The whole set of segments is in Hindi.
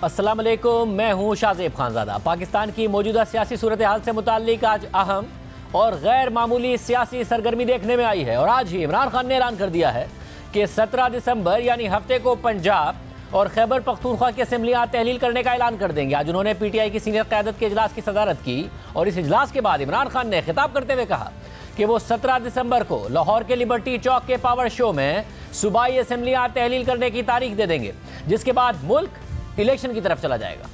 अस्सलाम वालेकुम, मैं हूं शाज़ेब खानज़ादा। पाकिस्तान की मौजूदा सियासी सूरत हाल से मुताल्लिक आज अहम और गैर मामूली सियासी सरगर्मी देखने में आई है और आज ही इमरान खान ने ऐलान कर दिया है कि 17 दिसंबर यानी हफ्ते को पंजाब और खैबर पख्तूनख्वा की असम्बलियाँ तहलील करने का ऐलान कर देंगे। आज उन्होंने PTI की सीनियर क़यादत के इजलास की सदारत की और इस इजलास के बाद इमरान खान ने खिताब करते हुए कहा कि वो 17 दिसंबर को लाहौर के लिबर्टी चौक के पावर शो में सूबाई असम्बलियाँ तहलील करने की तारीख दे देंगे, जिसके बाद मुल्क इलेक्शन की तरफ चला जाएगा।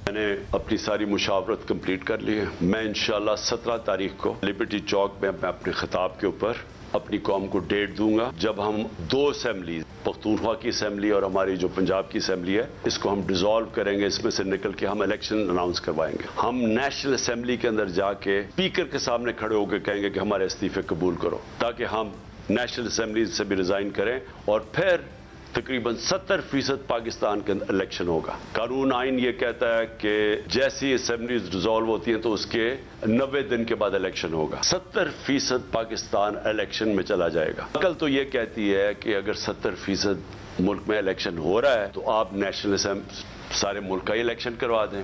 मैंने अपनी सारी मुशावरत कंप्लीट कर ली है। मैं इंशाल्लाह 17 तारीख को लिबर्टी चौक में मैं अपने खिताब के ऊपर अपनी कौम को डेट दूंगा, जब हम दो असम्बली, पख्तूनख्वा की असम्बली और हमारी जो पंजाब की असम्बली है, इसको हम डिसॉल्व करेंगे। इसमें से निकल के हम इलेक्शन अनाउंस करवाएंगे। हम नेशनल असम्बली के अंदर जाके स्पीकर के सामने खड़े होकर कहेंगे कि हमारे इस्तीफे कबूल करो, ताकि हम नेशनल असम्बली से भी रिजाइन करें और फिर तकरीबन 70% पाकिस्तान के अंदर इलेक्शन होगा। कानून आइन ये कहता है कि जैसी असेंबलीज डिसॉल्व होती हैं तो उसके 90 दिन के बाद इलेक्शन होगा। 70% पाकिस्तान इलेक्शन में चला जाएगा। अकल तो ये कहती है कि अगर 70% मुल्क में इलेक्शन हो रहा है तो आप नेशनल असेंबली सारे मुल्क का इलेक्शन करवा दें।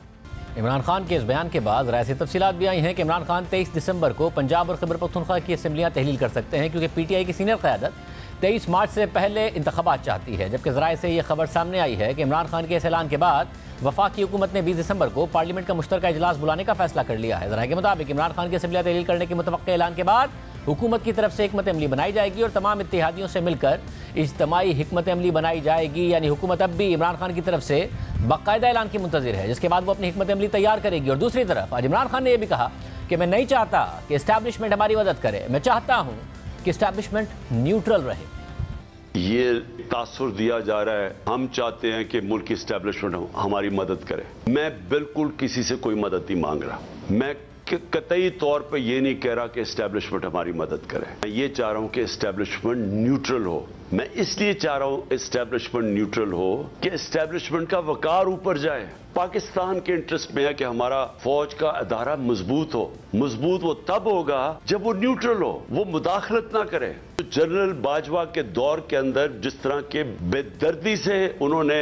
इमरान खान के इस बयान के बाद राय से तफसीलात भी आई हैं कि इमरान खान 23 दिसंबर को पंजाब और खैबर पख्तूनख्वा की असम्बलियाँ तहलील कर सकते हैं, क्योंकि PTI की सीनियर क़यादत 23 मार्च से पहले इंतखाबात चाहती है। जबकि ज़राए से यह खबर सामने आई है कि इमरान खान के इस ऐलान के बाद वफाकी हुकूमत ने 20 दिसंबर को पार्लियामेंट का मुश्तरका इजलास बुलाने का फैसला कर लिया है। ज़राए के मुताबिक इमरान खान की असम्बलियाँ तहलील करने के मुतवक्के ऐलान के बाद हुकूमत की तरफ से हिकमत अमली बनाई जाएगी और तमाम इत्तेहादियों से मिलकर इज्तमाई हिकमत अमली बनाई जाएगी। यानी हुकूमत अब भी इमरान खान की तरफ से बाकायदा ऐलान की मुंतज़िर है, जिसके बाद वो अपनी हिकमत अमली तैयार करेगी। और दूसरी तरफ आज इमरान खान ने यह भी कहा कि मैं नहीं चाहता कि इस्टेब्लिशमेंट हमारी मदद करे, मैं चाहता हूँ कि इस्टेब्लिशमेंट न्यूट्रल रहे। ये तासुर दिया जा रहा है, हम चाहते हैं कि मुल्क की इस्टेब्लिशमेंट हमारी मदद करे। मैं बिल्कुल किसी से कोई मदद नहीं मांग रहा। मैं कतई तौर पे ये नहीं कह रहा कि इस्टेब्लिशमेंट हमारी मदद करे। मैं ये चाह रहा हूं कि इस्टेब्लिशमेंट न्यूट्रल हो। मैं इसलिए चाह रहा हूं इस्टेब्लिशमेंट न्यूट्रल हो कि इस्टेब्लिशमेंट का वकार ऊपर जाए। पाकिस्तान के इंटरेस्ट में है कि हमारा फौज का अदारा मजबूत हो। मजबूत वो तब होगा जब वो न्यूट्रल हो, वो मुदाखलत ना करे। तो जनरल बाजवा के दौर के अंदर जिस तरह के बेदर्दी से उन्होंने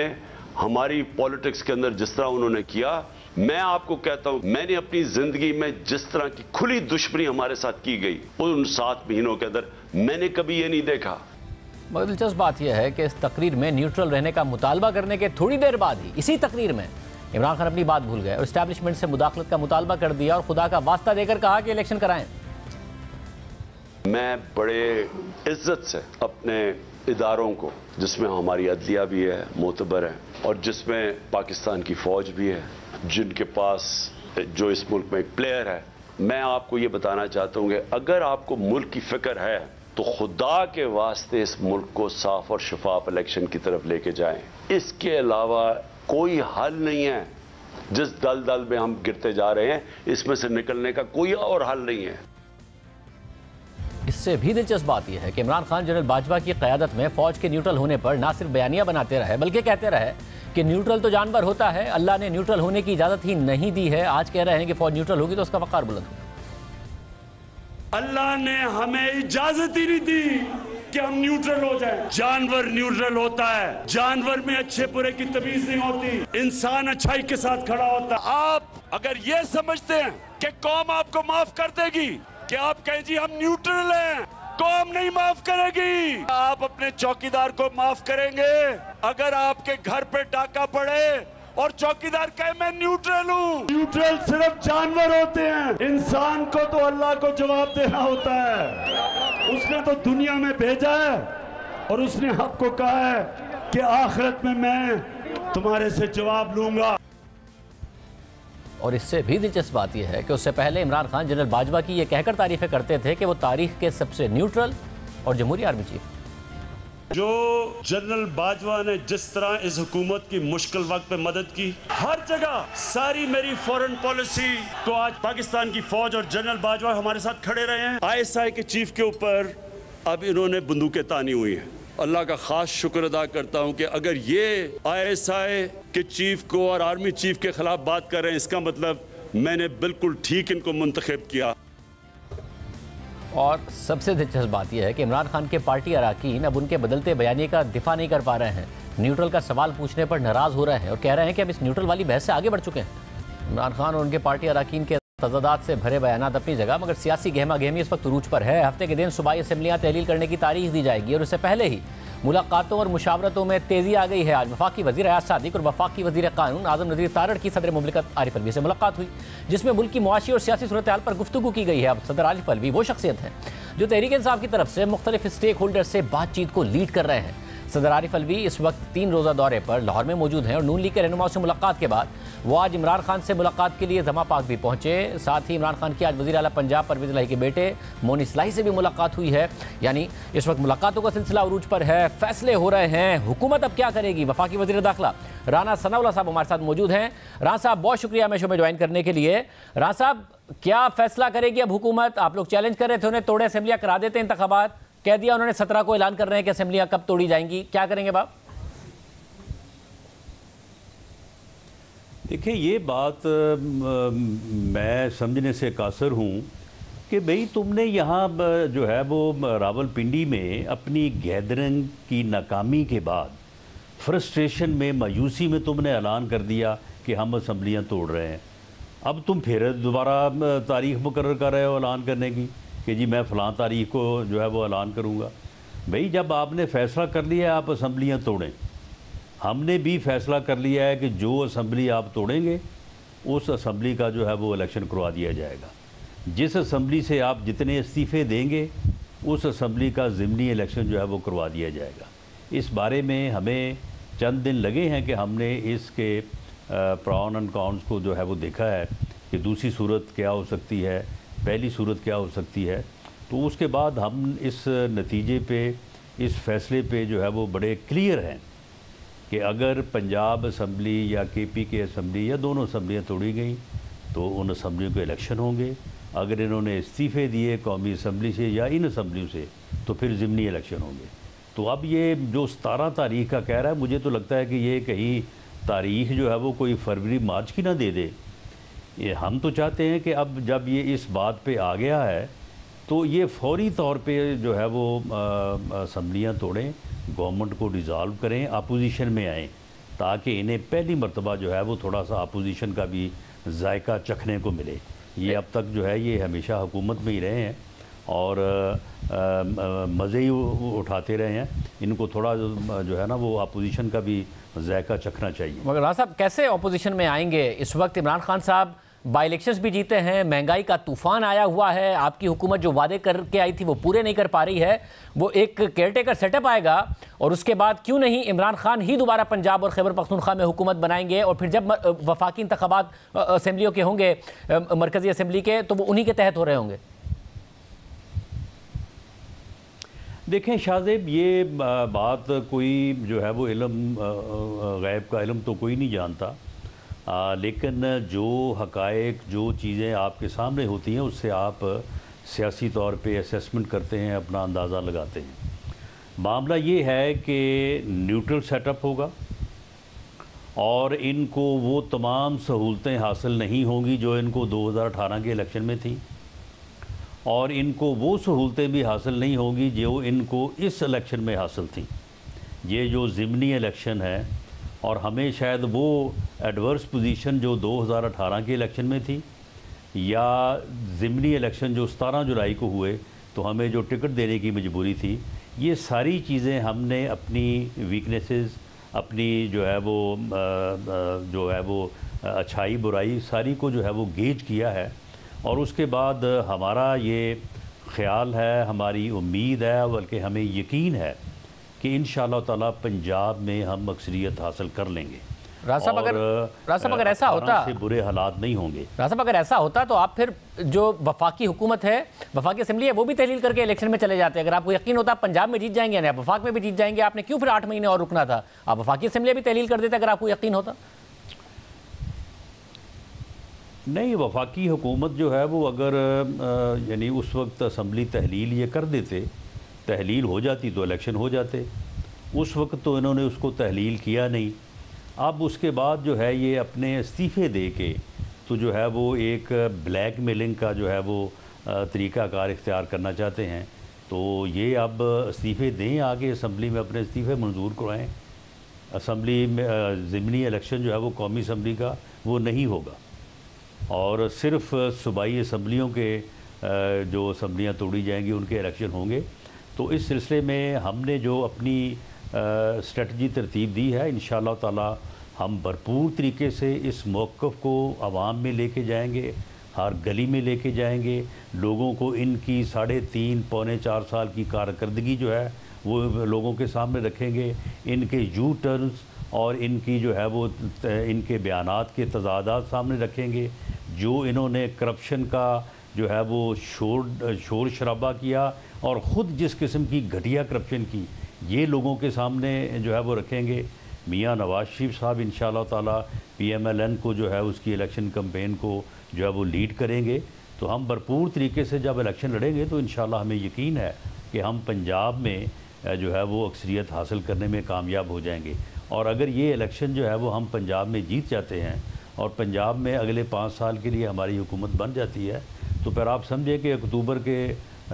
हमारी पॉलिटिक्स के अंदर जिस तरह उन्होंने किया, मैं आपको कहता हूं मैंने अपनी जिंदगी में जिस तरह की खुली दुश्मनी हमारे साथ की गई उन 7 महीनों के अंदर मैंने कभी ये नहीं देखा। मगर दिलचस्प बात यह है कि इस तकरीर में न्यूट्रल रहने का मुतालबा करने के थोड़ी देर बाद ही इसी तकरीर में इमरान खान अपनी बात भूल गए और इस्टेब्लिशमेंट से मुदाखलत का मुतालबा कर दिया और खुदा का वास्ता देकर कहा कि इलेक्शन कराएं। मैं बड़े इज्जत से अपने इदारों को, जिसमें हमारी अदलिया भी है, मोतबर है, और जिसमें पाकिस्तान की फौज भी है, जिनके पास जो इस मुल्क में एक प्लेयर है, मैं आपको ये बताना चाहता हूँ कि अगर आपको मुल्क की फिक्र है तो खुदा के वास्ते इस मुल्क को साफ और शफाफ इलेक्शन की तरफ लेके जाएं। इसके अलावा कोई हल नहीं है। जिस दलदल में हम गिरते जा रहे हैं इसमें से निकलने का कोई और हल नहीं है। इससे भी दिलचस्प बात यह है कि इमरान खान जनरल बाजवा की क़यादत में फौज के न्यूट्रल होने पर ना सिर्फ बयानियां बनाते रहे बल्कि कहते रहे कि न्यूट्रल तो जानवर होता है, अल्लाह ने न्यूट्रल होने की इजाजत ही नहीं दी है। आज कह रहे हैं कि फौज न्यूट्रल होगी तो उसका वक़ार बुलंद होगा। अल्लाह ने हमें इजाजत ही नहीं दी कि हम न्यूट्रल हो जाएं। जानवर न्यूट्रल होता है, जानवर में अच्छे बुरे की तमीज नहीं होती, इंसान अच्छाई के साथ खड़ा होता है। आप अगर ये समझते हैं कि कौम आपको माफ कर देगी, कि आप कहें जी हम न्यूट्रल हैं, कौम नहीं माफ करेगी। आप अपने चौकीदार को माफ करेंगे अगर आपके घर पे डाका पड़े और चौकीदार कहे मैं न्यूट्रल हूँ। न्यूट्रल सिर्फ जानवर होते हैं, इंसान को तो अल्लाह को जवाब देना होता है। उसने तो दुनिया में भेजा है और उसने आपको कहा है कि आखिरत में मैं तुम्हारे से जवाब लूंगा। और इससे भी दिलचस्प बात यह है कि उससे पहले इमरान खान जनरल बाजवा की यह कहकर तारीफें करते थे कि वो तारीख के सबसे न्यूट्रल और जमहूरी आर्मी चीफ। जो जनरल बाजवा ने जिस तरह इस हुकूमत की मुश्किल वक्त पे मदद की, हर जगह सारी मेरी फॉरेन पॉलिसी को आज पाकिस्तान की फौज और जनरल बाजवा हमारे साथ खड़े रहे हैं। ISI के चीफ के ऊपर अब इन्होंने बंदूकें तानी हुई हैं। अल्लाह का खास शुक्र अदा करता हूं कि अगर ये ISI के चीफ को और आर्मी चीफ के खिलाफ बात कर रहे हैं, इसका मतलब मैंने बिल्कुल ठीक इनको मुंतखब किया। और सबसे दिलचस्प बात यह है कि इमरान खान के पार्टी अरकान अब उनके बदलते बयानी का दिफा नहीं कर पा रहे हैं। न्यूट्रल का सवाल पूछने पर नाराज़ हो रहे हैं और कह रहे हैं कि अब इस न्यूट्रल वाली बहस से आगे बढ़ चुके हैं। इमरान खान और उनके पार्टी अरकान के तजादात से भरे बयानात अपनी जगह, मगर सियासी गहमा गहमी इस वक्त उरूज पर है। हफ्ते के दिन सूबाई असम्बलियाँ तहलील करने की तारीख दी जाएगी और उससे पहले ही मुलाकातों और मुशावरतों में तेज़ी आ गई है। आज वफाकी वज़ीर एजाज सादिक और वफाकी वज़ीर कानून आज़म नज़ीर तारड़ की सदर मुमलिकत आरिफ अलवी से मुलाकात हुई, जिसमें मुल्क की मुआशी और सियासी सूरत हाल पर गुफ्तगू की गई है। अब सदर आरिफ अलवी वो शख्सियत हैं जो तहरीक इंसाफ की तरफ से मुख्तलिफ स्टेक होल्डर से बातचीत को लीड कर रहे हैं। सदर आरिफ अलवी इस वक्त 3 रोज़ा दौरे पर लाहौर में मौजूद हैं और नून लीग के रहनुमाओं से मुलाकात के बाद वो आज इमरान खान से मुलाकात के लिए जमा पाक भी पहुंचे। साथ ही इमरान खान की आज वज़ीर आला पंजाब परवेज़ इलाही के बेटे मोनी इस्लाही से भी मुलाकात हुई है। यानी इस वक्त मुलाकातों का सिलसिला उरूज पर है, फैसले हो रहे हैं। हुकूमत अब क्या करेगी? वफाकी वज़ीर दाखिला राना सनाउल्लाह साहब हमारे साथ मौजूद हैं। राना साहब, बहुत शुक्रिया हमें शो में ज्वाइन करने के लिए। राना साहब, क्या फैसला करेगी अब हुकूमत? आप लोग चैलेंज कर रहे थे उन्हें तोड़े असेंबलियाँ करा देते इंतखाबात, कह दिया उन्होंने 17 को ऐलान कर रहे हैं कि असेंबलियाँ कब तोड़ी जाएंगी, क्या करेंगे बाप? देखिए, ये बात मैं समझने से कासर हूँ कि भाई तुमने यहाँ जो है वो रावलपिंडी में अपनी गैदरिंग की नाकामी के बाद फ्रस्ट्रेशन में, मायूसी में तुमने ऐलान कर दिया कि हम असम्बलियाँ तोड़ रहे हैं। अब तुम फिर दोबारा तारीख मुकर्रर कर रहे हो ऐलान करने की कि जी मैं फ़लाँ तारीख को जो है वो ऐलान करूँगा। भाई जब आपने फ़ैसला कर लिया है आप असम्बलियाँ तोड़ें, हमने भी फैसला कर लिया है कि जो असम्बली आप तोड़ेंगे उस असम्बली का जो है वो इलेक्शन करवा दिया जाएगा। जिस असम्बली से आप जितने इस्तीफ़े देंगे उस असम्बली का ज़िमनी इलेक्शन जो है वो करवा दिया जाएगा। इस बारे में हमें चंद दिन लगे हैं कि हमने इसके प्रॉन एंड कॉन्स को जो है वो देखा है कि दूसरी सूरत क्या हो सकती है, पहली सूरत क्या हो सकती है। तो उसके बाद हम इस नतीजे पे, इस फ़ैसले पे जो है वो बड़े क्लियर हैं कि अगर पंजाब असम्बली या केपी के असम्बली या दोनों असम्बलियाँ तोड़ी गई तो उन असम्बलियों के इलेक्शन होंगे। अगर इन्होंने इस्तीफ़े दिए कौमी असम्बली से या इन असम्बलियों से तो फिर ज़िमनी इलेक्शन होंगे। तो अब ये जो 17 तारीख का कह रहा है, मुझे तो लगता है कि ये कहीं तारीख जो है वो कोई फरवरी मार्च की ना दे दे। ये हम तो चाहते हैं कि अब जब ये इस बात पे आ गया है तो ये फौरी तौर पे जो है वो असम्बलियाँ तोड़ें, गवर्नमेंट को डिज़ॉल्व करें, अपोजिशन में आएँ, ताकि इन्हें पहली मरतबा जो है वो थोड़ा सा अपोजिशन का भी जायका चखने को मिले। ये अब तक जो है ये हमेशा हुकूमत में ही रहे हैं और मज़े ही उठाते रहे हैं। इनको थोड़ा जो है ना वो अपोजिशन का भी जायका चखना चाहिए। मगर राना साहब, कैसे अपोजिशन में आएंगे? इस वक्त इमरान खान साहब बाई इलेक्शंस भी जीते हैं, महंगाई का तूफान आया हुआ है, आपकी हुकूमत जो वादे करके आई थी वो पूरे नहीं कर पा रही है, वो एक केयरटेकर सेटअप आएगा और उसके बाद क्यों नहीं इमरान खान ही दोबारा पंजाब और खैबर पख्तूनख्वा में हुकूमत बनाएंगे और फिर जब वफाकी इंतखाबात असेंबलियों के होंगे, मरकज़ी असेंबली के, तो वो उन्हीं के तहत हो रहे होंगे। देखें शाहजेब, ये बात कोई जो है वो इल्म गैब का इल्म तो कोई नहीं जानता, लेकिन जो हक़ाइक़, जो चीज़ें आपके सामने होती हैं उससे आप सियासी तौर पे असेसमेंट करते हैं, अपना अंदाज़ा लगाते हैं। मामला ये है कि न्यूट्रल सेटअप होगा और इनको वो तमाम सहूलतें हासिल नहीं होंगी जो इनको 2018 के इलेक्शन में थी, और इनको वो सहूलतें भी हासिल नहीं होंगी जो इनको इस इलेक्शन में हासिल थी। ये जो ज़िमनी इलेक्शन है, और हमें शायद वो एडवर्स पोजीशन जो 2018 के इलेक्शन में थी या ज़िमनी इलेक्शन जो 17 जुलाई को हुए तो हमें जो टिकट देने की मजबूरी थी, ये सारी चीज़ें हमने अपनी वीकनेसेस, अपनी जो है वो अच्छाई बुराई सारी को जो है वो गेज किया है। और उसके बाद हमारा ये ख़्याल है, हमारी उम्मीद है, बल्कि हमें यकीन है कि इंशाअल्लाह ताला पंजाब में हम अक्सरियत हासिल कर लेंगे। राजा साहब, अगर ऐसा होता से बुरे हालात नहीं होंगे। राजा साहब, अगर ऐसा होता तो आप फिर जो वफाकी हुकूमत है, वफाकी असेंबली है, वो भी तहलील करके इलेक्शन में चले जाते। अगर आपको यकीन होता पंजाब में जीत जाएंगे या वफाक में भी जीत जाएंगे, आपने क्यों फिर 8 महीने और रुकना था? आप वफाकी असेंबली भी तहलील कर देते अगर आपको यकीन होता। नहीं, वफाकी हुकूमत जो है वो अगर यानी उस वक्त असम्बली तहलील ये कर देते, तहलील हो जाती तो इलेक्शन हो जाते। उस वक्त तो इन्होंने उसको तहलील किया नहीं। अब उसके बाद जो है ये अपने इस्तीफ़े दे के तो जो है वो एक ब्लैक मेलिंग का जो है वो तरीक़ाकार इख्तियार करना चाहते हैं। तो ये अब इस्तीफ़े दें, आगे असम्बली में अपने इस्तीफ़े मंजूर करवाएँ। असम्बली में ज़िमनी इलेक्शन जो है वो कौमी असम्बली का वो नहीं होगा, और सिर्फ सूबाई असम्बलियों के जो असम्बलियाँ तोड़ी जाएंगी उनके इलेक्शन होंगे। तो इस सिलसिले में हमने जो अपनी स्ट्रेटजी तरतीब दी है, इंशाअल्लाह ताला हम भरपूर तरीके से इस मौक़िफ़ को आवाम में लेके जाएंगे, हर गली में लेके जाएंगे, लोगों को इनकी 3.5 पौने 4 साल की कारकर्दगी जो है वो लोगों के सामने रखेंगे, इनके यू टर्न्स और इनकी जो है वो इनके बयानात के तजादात सामने रखेंगे। जो इन्होंने करप्शन का जो है वो शोर शराबा किया और ख़ुद जिस किस्म की घटिया करप्शन की, ये लोगों के सामने जो है वो रखेंगे। मियाँ नवाज़ शरीफ साहब इंशाअल्लाह ताला PMLN को जो है उसकी इलेक्शन कैंपेन को जो है वो लीड करेंगे। तो हम भरपूर तरीके से जब इलेक्शन लड़ेंगे तो इंशाअल्लाह हमें यकीन है कि हम पंजाब में जो है वो अक्सरियत हासिल करने में कामयाब हो जाएंगे। और अगर ये इलेक्शन जो है वो हम पंजाब में जीत जाते हैं और पंजाब में अगले 5 साल के लिए हमारी हुकूमत बन जाती है, तो फिर आप समझें कि अक्टूबर के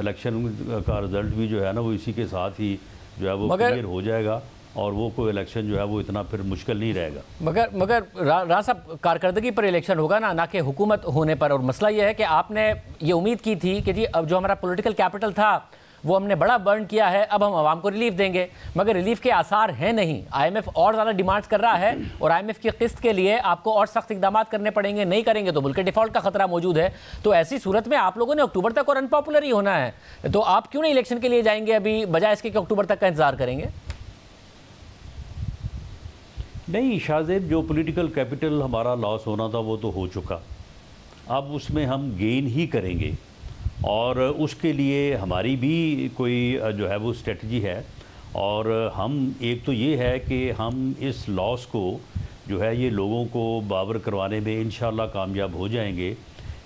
इलेक्शन का रिज़ल्ट भी जो है ना वो इसी के साथ ही जो है वो क्लियर हो जाएगा और वो कोई इलेक्शन जो है वो इतना फिर मुश्किल नहीं रहेगा। मगर राणा साहब, कारकर्दगी पर इलेक्शन होगा ना कि हुकूमत होने पर। और मसला ये है कि आपने ये उम्मीद की थी कि जी अब जो हमारा पॉलिटिकल कैपिटल था वो हमने बड़ा बर्न किया है, अब हम आवाम को रिलीफ देंगे, मगर रिलीफ के आसार हैं नहीं। IMF और ज़्यादा डिमांड्स कर रहा है और IMF की किस्त के लिए आपको और सख्त इकदाम करने पड़ेंगे, नहीं करेंगे तो मुल्क के डिफ़ॉल्ट का खतरा मौजूद है। तो ऐसी सूरत में आप लोगों ने अक्टूबर तक और अनपॉपुलर ही होना है, तो आप क्यों नहीं इलेक्शन के लिए जाएंगे अभी, बजाय इसके कि अक्टूबर तक का इंतजार करेंगे? नहीं शाहजेब, जो पॉलिटिकल कैपिटल हमारा लॉस होना था वो तो हो चुका, अब उसमें हम गेन ही करेंगे और उसके लिए हमारी भी कोई जो है वो स्ट्रेटजी है। और हम एक तो ये है कि हम इस लॉस को जो है ये लोगों को बावर करवाने में इंशाअल्लाह कामयाब हो जाएंगे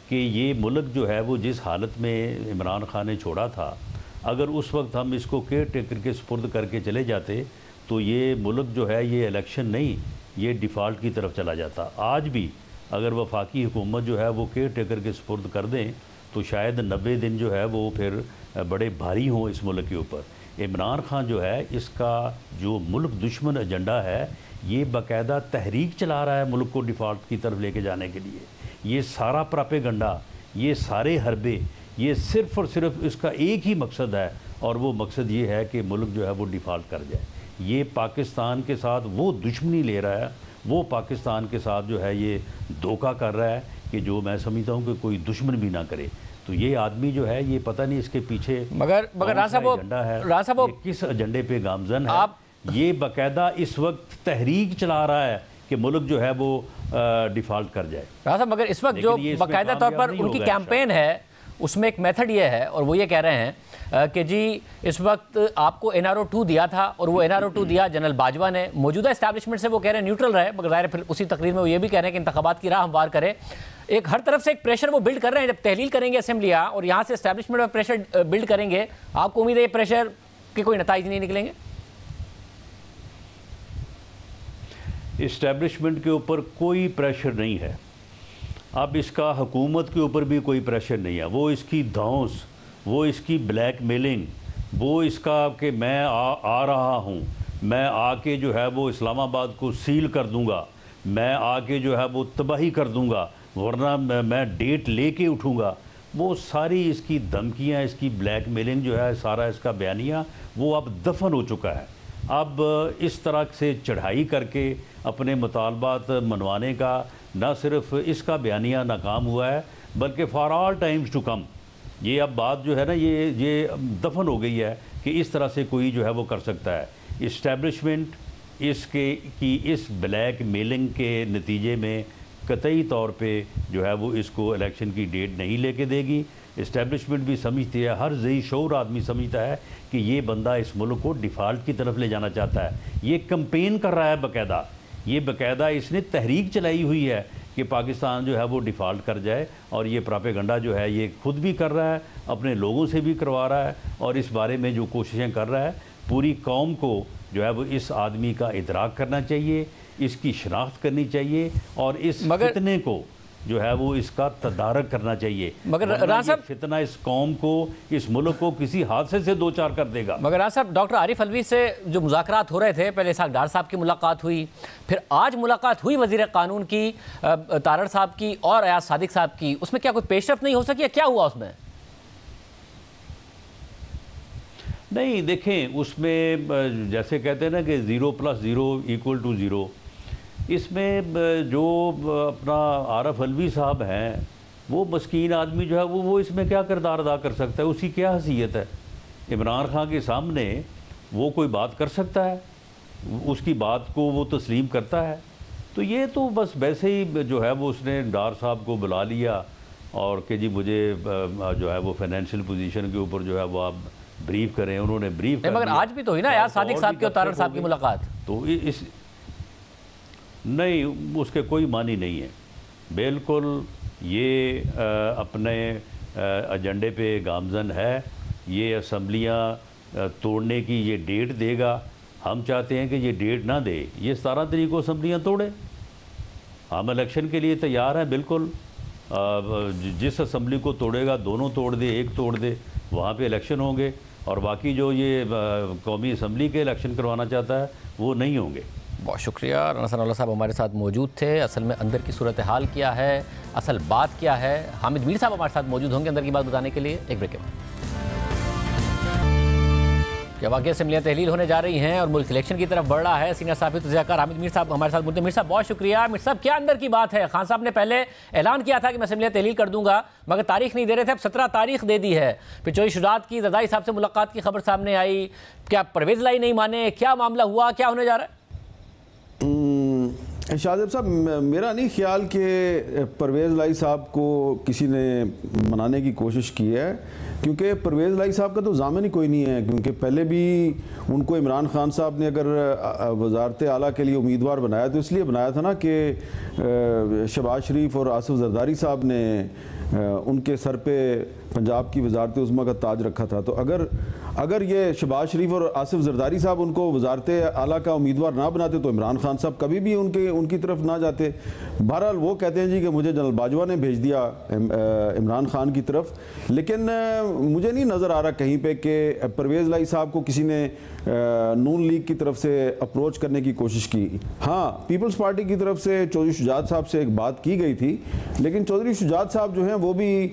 कि ये मुल्क जो है वो जिस हालत में इमरान खान ने छोड़ा था, अगर उस वक्त हम इसको केयर टेकर के सुपुर्द करके चले जाते तो ये मुल्क जो है ये इलेक्शन नहीं, ये डिफ़ॉल्ट की तरफ चला जाता। आज भी अगर वफाकी हुकूमत जो है वो केयर टेकर के सुपुर्द कर दें तो शायद 90 दिन जो है वो फिर बड़े भारी हों इस मुल्क के ऊपर। इमरान खान जो है इसका जो मुल्क दुश्मन एजेंडा है, ये बाकायदा तहरीक चला रहा है मुल्क को डिफ़ॉल्ट की तरफ लेके जाने के लिए। ये सारा प्रोपेगेंडा, ये सारे हरबे, ये सिर्फ़ और सिर्फ इसका एक ही मकसद है और वो मकसद ये है कि मुल्क जो है वो डिफ़ॉल्ट कर जाए। ये पाकिस्तान के साथ वो दुश्मनी ले रहा है, वो पाकिस्तान के साथ जो है ये धोखा कर रहा है कि जो मैं समझता हूँ कि कोई दुश्मन भी ना करे। तो ये आदमी जो है ये पता नहीं इसके पीछे मगर राणा साहब वो किस एजेंडे पे गामजन है। ये बाकायदा इस वक्त तहरीक चला रहा है कि मुल्क जो है वो डिफ़ॉल्ट कर जाए। राणा साहब, मगर इस वक्त जो बाकायदा तौर पर उनकी कैंपेन है उसमें एक मेथड ये है और वो ये कह रहे हैं कि जी इस वक्त आपको NRO 2 दिया था और वो NRO 2 दिया जनरल बाजवा ने। मौजूदा इस्टेब्लिशमेंट से वो कह रहे हैं न्यूट्रल रहे, मगर ज़ाहिर फिर उसी तकरीर में वो ये भी कह रहे हैं कि इंतखाबात की राह हमवार करें। एक हर तरफ से एक प्रेशर वो बिल्ड कर रहे हैं। जब तहलील करेंगे असेंबलियाँ और यहाँ से इस्टेब्लिशमेंट में प्रेशर बिल्ड करेंगे, आपको उम्मीद है ये प्रेशर के कोई नतीजे नहीं निकलेंगे? इस्टेब्लिशमेंट के ऊपर कोई प्रेशर नहीं है। अब इसका हुकूमत के ऊपर भी कोई प्रेशर नहीं है। वो इसकी धौंस, वो इसकी ब्लैकमेलिंग, वो इसका कि मैं आ रहा हूँ, मैं आके जो है वो इस्लामाबाद को सील कर दूँगा, मैं आके जो है वो तबाही कर दूँगा, वरना मैं डेट लेके उठूँगा, वो सारी इसकी धमकियाँ, इसकी ब्लैकमेलिंग जो है, सारा इसका बयानिया वो अब दफन हो चुका है। अब इस तरह से चढ़ाई करके अपने मुतालबात मनवाने का न सिर्फ इसका बयानिया नाकाम हुआ है बल्कि for all times to come ये अब बात जो है ना ये दफन हो गई है कि इस तरह से कोई जो है वो कर सकता है। इस्टेब्लिशमेंट इसके की इस ब्लैक मेलिंग के नतीजे में कतई तौर पे जो है वो इसको इलेक्शन की डेट नहीं लेके देगी। इस्टेब्लिशमेंट भी समझती है, हर ज़ही शऊर आदमी समझता है कि ये बंदा इस मुल्क को डिफ़ॉल्ट की तरफ ले जाना चाहता है। ये कंपेन कर रहा है बाकायदा, ये बाकायदा इसने तहरीक चलाई हुई है कि पाकिस्तान जो है वो डिफ़ॉल्ट कर जाए और ये प्रोपेगेंडा जो है ये खुद भी कर रहा है, अपने लोगों से भी करवा रहा है और इस बारे में जो कोशिशें कर रहा है पूरी कौम को जो है वो इस आदमी का इदराक करना चाहिए, इसकी शनाख्त करनी चाहिए और इस फितने को जो है वो इसका तदारक करना चाहिए। मगर राना साहब, फितना इस कौम को, इस मुल्क को किसी हादसे से दो चार कर देगा। मगर राना साहब, डॉक्टर आरिफ अलवी से जो मुज़ाकरात हो रहे थे, पहले इसहाक डार साहब की मुलाकात हुई, फिर आज मुलाकात हुई वज़ीर कानून की तारड़ साहब की और अयाज सादिक साहब की, उसमें क्या कोई पेशरफ नहीं हो सकी या क्या हुआ उसमें? नहीं, देखें, उसमें जैसे कहते हैं ना कि 0 + 0 = 0, इसमें जो अपना आरिफ अलवी साहब हैं, वो मस्कीन आदमी जो है वो इसमें क्या किरदार अदा कर सकता है? उसकी क्या हैसियत है? इमरान खान के सामने वो कोई बात कर सकता है? उसकी बात को वो तस्लीम करता है? तो ये तो बस वैसे ही जो है वो उसने डार साहब को बुला लिया और कि जी मुझे जो है वो फाइनेंशियल पोजीशन के ऊपर जो है वो आप ब्रीफ करें, उन्होंने ब्रीफ कर मगर आज भी तो हुई ना यार सादिक साहब की और तारड़ साहब की मुलाकात। तो इस नहीं, उसके कोई मानी नहीं है। बिल्कुल ये अपने एजेंडे पे गामजन है। ये असम्बलियाँ तोड़ने की ये डेट देगा। हम चाहते हैं कि ये डेट ना दे, ये 17 तारीख को असम्बलियाँ तोड़े। हम इलेक्शन के लिए तैयार हैं बिल्कुल। जिस असम्बली को तोड़ेगा, दोनों तोड़ दे, एक तोड़ दे, वहाँ पे इलेक्शन होंगे। और बाकी जो ये कौमी असम्बली के इलेक्शन करवाना चाहता है वो नहीं होंगे। बहुत शुक्रिया। राना सनाउल्लाह साहब हमारे साथ मौजूद थे। असल में अंदर की सूरत हाल क्या है, असल बात क्या है, हामिद मीर साहब हमारे साथ मौजूद होंगे अंदर की बात बताने के लिए। एक ब्रेक के बाद क्या वाकई असम्बलियाँ तहलील होने जा रही हैं और मुल्क इलेक्शन की तरफ बढ़ रहा है। सीनियर साहब तज़किया हामिद मीर साहब हमारे साथ मौजूद हैं। मीर साहब बहुत शुक्रिया। मीर साहब क्या अंदर की बात है? खान साहब ने पहले ऐलान किया था कि मैं असम्बलियाँ तहलील कर दूंगा, मगर तारीख नहीं दे रहे थे, अब 17 तारीख दे दी है। फिर चौधरी शुजात की ज़रदारी साहब से मुलाकात की खबर सामने आई। क्या परवेज़ लाई नहीं माने? क्या मामला हुआ, क्या होने जा रहा है? शाहज़ेब साहब, मेरा नहीं ख्याल कि परवेज़ लाई साहब को किसी ने मनाने की कोशिश की है, क्योंकि परवेज़ लाई साहब का तो ज़ामिन ही कोई नहीं है। क्योंकि पहले भी उनको इमरान खान साहब ने अगर वज़ारत आला के लिए उम्मीदवार बनाया तो इसलिए बनाया था ना कि शहबाज शरीफ और आसिफ ज़रदारी साहब ने उनके सर पे पंजाब की वज़ारत उज़्मा का ताज रखा था। तो अगर ये शहबाज शरीफ और आसिफ ज़रदारी साहब उनको वज़ारत आला का उम्मीदवार ना बनाते तो इमरान खान साहब कभी भी उनकी तरफ ना जाते। बहरहाल वो कहते हैं जी कि मुझे जनरल बाजवा ने भेज दिया इमरान खान की तरफ, लेकिन मुझे नहीं नज़र आ रहा कहीं पे कि परवेज़ लाई साहब को किसी ने नून लीग की तरफ से अप्रोच करने की कोशिश की। हाँ, पीपल्स पार्टी की तरफ से चौधरी शुजात साहब से एक बात की गई थी, लेकिन चौधरी शुजात साहब जो हैं वो भी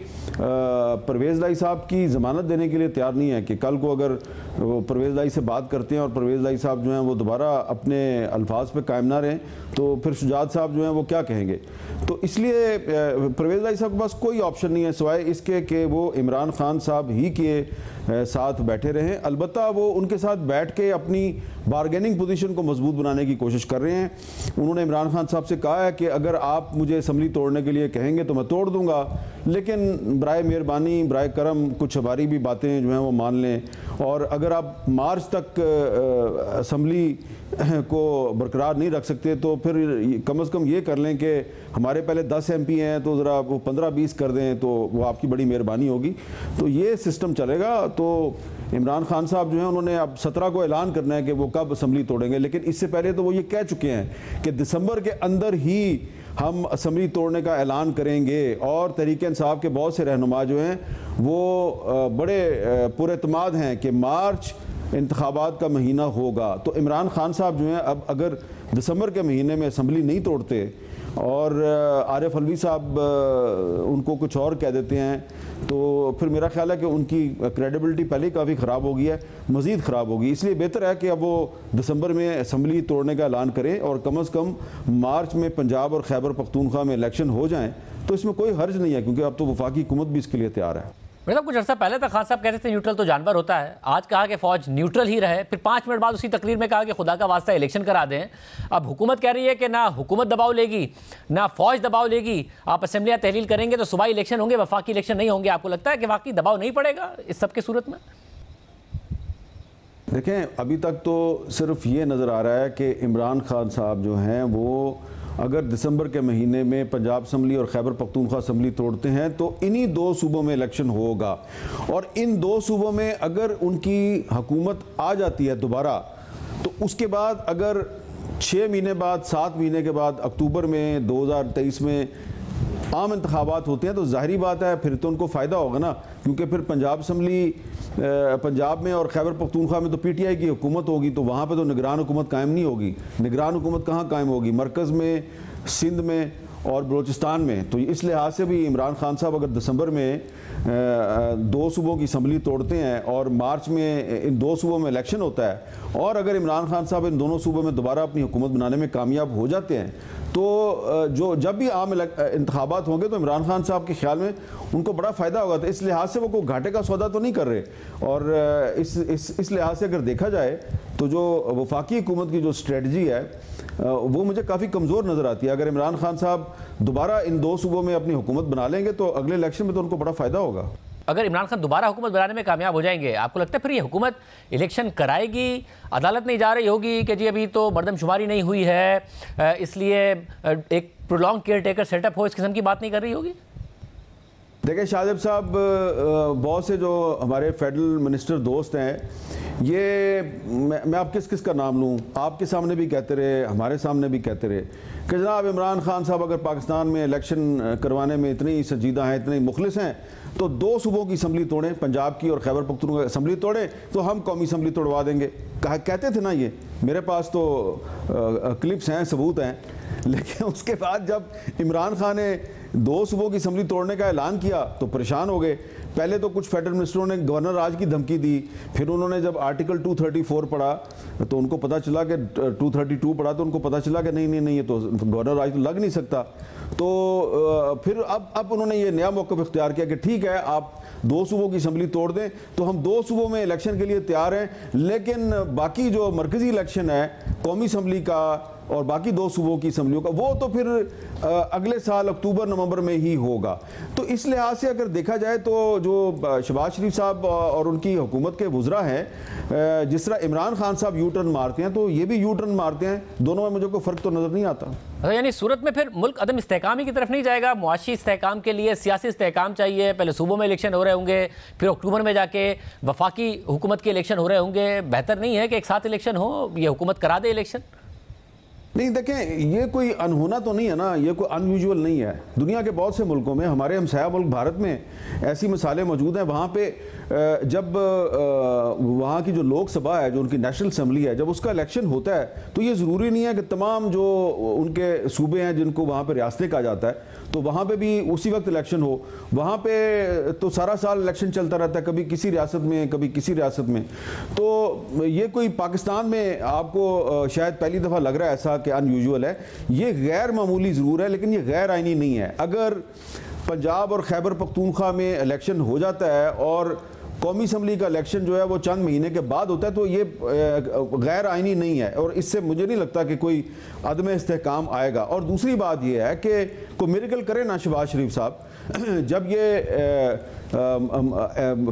परवेज़ लाई साहब की ज़मानत देने के लिए तैयार नहीं है कि कल को अगर वो परवेज़ लाई से बात करते हैं और परवेज़ लाई साहब जो हैं वो दोबारा अपने अल्फाज पे कायम ना रहें तो फिर शुजात साहब जो हैं वो क्या कहेंगे। तो इसलिए परवेज़ लाई साहब के पास कोई ऑप्शन नहीं है सिवाय इसके कि वो इमरान खान साहब ही के साथ बैठे रहें। अलबत्ता वो उनके साथ बैठ के अपनी बारगेनिंग पोजीशन को मजबूत बनाने की कोशिश कर रहे हैं। उन्होंने इमरान खान साहब से कहा है कि अगर आप मुझे असम्बली तोड़ने के लिए कहेंगे तो मैं तोड़ दूंगा, लेकिन बराए मेहरबानी बराए करम कुछ हमारी भी बातें जो हैं वो मान लें, और अगर आप मार्च तक असम्बली को बरकरार नहीं रख सकते तो फिर कम से कम ये कर लें कि हमारे पहले 10 MP हैं तो ज़रा वो 15-20 कर दें तो वो आपकी बड़ी मेहरबानी होगी। तो ये सिस्टम चलेगा। तो इमरान खान साहब जो हैं उन्होंने अब 17 को ऐलान करना है कि वो कब असम्बली तोड़ेंगे, लेकिन इससे पहले तो वो ये कह चुके हैं कि दिसंबर के अंदर ही हम असम्बली तोड़ने का ऐलान करेंगे। और तहरीक इंसाफ के बहुत से रहनुमा जो हैं वो बड़े पुरएतमाद हैं कि मार्च इंतखाबात का महीना होगा। तो इमरान खान साहब जो हैं अब अगर दिसंबर के महीने में असम्बली नहीं तोड़ते और आरिफ अलवी साहब उनको कुछ और कह देते हैं तो फिर मेरा ख्याल है कि उनकी क्रेडिबिलिटी पहले ही काफ़ी ख़राब हो गई है, मज़ीद ख़राब होगी। इसलिए बेहतर है कि अब वो दिसंबर में असम्बली तोड़ने का ऐलान करें और कम से कम मार्च में पंजाब और खैबर पख्तूनख्वा में इलेक्शन हो जाएँ तो इसमें कोई हर्ज नहीं है, क्योंकि अब तो वफाकी हुकूमत भी इसके लिए तैयार है। मतलब कुछ अर्सा पहले तक खान साहब कहते थे न्यूट्रल तो जानवर होता है, आज कहा कि फ़ौज न्यूट्रल ही रहे, फिर 5 मिनट बाद उसी तकरीर में कहा कि खुदा का वास्ता इलेक्शन करा दें। अब हुकूमत कह रही है कि ना हुकूमत दबाव लेगी ना फ़ौज दबाव लेगी, आप असम्बलियाँ तहलील करेंगे तो सुबह इलेक्शन होंगे, वफाकी इलेक्शन नहीं होंगे। आपको लगता है कि वाकई दबाव नहीं पड़ेगा इस सब की सूरत में? देखें, अभी तक तो सिर्फ ये नज़र आ रहा है कि इमरान खान साहब जो हैं वो अगर दिसंबर के महीने में पंजाब असम्बली और खैबर पख्तूनख्वा असम्बली तोड़ते हैं तो इन्हीं 2 सूबों में इलेक्शन होगा। और इन 2 सूबों में अगर उनकी हुकूमत आ जाती है दोबारा तो उसके बाद अगर 6 महीने बाद 7 महीने के बाद अक्टूबर में 2023 में आम इंतखाबात होते हैं तो ज़ाहिरी बात है फिर तो उनको फ़ायदा होगा ना, क्योंकि फिर पंजाब असम्बली पंजाब में और खैबर पख्तूनख्वा में तो PTI की हुकूमत होगी, तो वहाँ पे तो निगरान हुकूमत कायम नहीं होगी। निगरान हुकूमत कहाँ कायम होगी? मरकज़ में, सिंध में और बलूचिस्तान में। तो इस लिहाज से भी इमरान खान साहब अगर दिसंबर में 2 सूबों की असम्बली तोड़ते हैं और मार्च में इन 2 सूबों में इलेक्शन होता है और अगर इमरान खान साहब इन दोनों सूबों में दोबारा अपनी हुकूमत बनाने में कामयाब हो जाते हैं तो जब भी आम इंतखाबात होंगे तो इमरान खान साहब के ख्याल में उनको बड़ा फ़ायदा होगा। तो इस लिहाज से वो कोई घाटे का सौदा तो नहीं कर रहे। और इस लिहाज से अगर देखा जाए तो जो वफाकी हुकूमत की जो स्ट्रेटजी है वो मुझे काफ़ी कमज़ोर नज़र आती है। अगर इमरान खान साहब दोबारा इन 2 सूबों में अपनी हुकूमत बना लेंगे तो अगले इलेक्शन में तो उनको बड़ा फ़ायदा होगा। अगर इमरान खान दोबारा हुकूमत बनाने में कामयाब हो जाएंगे, आपको लगता है फिर ये हुकूमत इलेक्शन कराएगी? अदालत नहीं जा रही होगी कि जी अभी तो मरदमशुमारी नहीं हुई है इसलिए एक प्रोलॉन्ग केयर टेकर सेटअप हो, इस किस्म की बात नहीं कर रही होगी? देखिए शाहजेब साहब, बहुत से जो हमारे फेडरल मिनिस्टर दोस्त हैं, ये मैं आप किस का नाम लूँ, आपके सामने भी कहते रहे, हमारे सामने भी कहते रहे कि जनाब इमरान खान साहब अगर पाकिस्तान में इलेक्शन करवाने में इतने ही संजीदा हैं, इतने ही मुखलिस हैं, तो 2 सूबों की असम्बली तोड़ें, पंजाब की और खैबर पख्तूनख्वा की असम्बली तोड़ें तो हम कौमी असम्बली तोड़वा देंगे। कहते थे ना, ये मेरे पास तो क्लिप्स हैं, सबूत हैं। लेकिन उसके बाद जब इमरान खान ने 2 सूबों की असम्बली तोड़ने का ऐलान किया तो परेशान हो गए। पहले तो कुछ फेडरल मिनिस्टरों ने गवर्नर राज की धमकी दी, फिर उन्होंने जब आर्टिकल 234 पढ़ा तो उनको पता चला कि 232 पढ़ा तो उनको पता चला कि नहीं ये तो गवर्नर राज तो लग नहीं सकता। तो फिर अब उन्होंने ये नया मौक़िफ़ इख्तियार किया कि ठीक है, आप 2 सूबों की असम्बली तोड़ दें तो हम 2 सूबों में इलेक्शन के लिए तैयार हैं, लेकिन बाकी जो मरकज़ी इलेक्शन है कौमी असम्बली का और बाकी 2 सूबों की असम्बलियों का, वो तो फिर अगले साल अक्टूबर नवंबर में ही होगा। तो इस लिहाज से अगर देखा जाए तो जो शहबाज शरीफ साहब और उनकी हुकूमत के वुज़रा हैं, जिस तरह इमरान खान साहब यू टर्न मारते हैं तो ये भी यू टर्न मारते हैं, दोनों में मुझे कोई फ़र्क तो नज़र नहीं आता। यानी सूरत में फिर मुल्क अदम इस्तेहकामी की तरफ नहीं जाएगा? मुआशी इस्तेहकाम के लिए सियासी इस्तेहकाम चाहिए, पहले सूबों में इलेक्शन हो रहे होंगे, फिर अक्टूबर में जाके वफाकी हुकूमत के इलेक्शन हो रहे होंगे। बेहतर नहीं है कि एक साथ इलेक्शन हो, ये हुकूमत करा दे इलेक्शन? नहीं, देखें, ये कोई अनहोना तो नहीं है ना, ये कोई अनयूजुअल नहीं है। दुनिया के बहुत से मुल्कों में, हमारे हमसाया मुल्क भारत में ऐसी मिसालें मौजूद हैं। वहाँ पे जब वहाँ की जो लोकसभा है, जो उनकी नेशनल असम्बली है, जब उसका इलेक्शन होता है तो ये ज़रूरी नहीं है कि तमाम जो उनके सूबे हैं जिनको वहाँ पे रियासतें कहा जाता है तो वहाँ पे भी उसी वक्त इलेक्शन हो। वहाँ पे तो सारा साल इलेक्शन चलता रहता है, कभी किसी रियासत में कभी किसी रियासत में। तो ये कोई पाकिस्तान में आपको शायद पहली दफ़ा लग रहा है ऐसा कि अनयूजुअल है। ये गैर मामूली ज़रूर है लेकिन ये गैर आइनी नहीं है। अगर पंजाब और खैबर पख्तूनख्वा में इलेक्शन हो जाता है और कौमी असम्बली का इलेक्शन जो है वो चंद महीने के बाद होता है तो ये गैर आइनी नहीं है और इससे मुझे नहीं लगता कि कोई अदम इस्तेहकाम आएगा। और दूसरी बात ये है कि कोई मिरेकल करे ना शहबाज शरीफ साहब, जब ये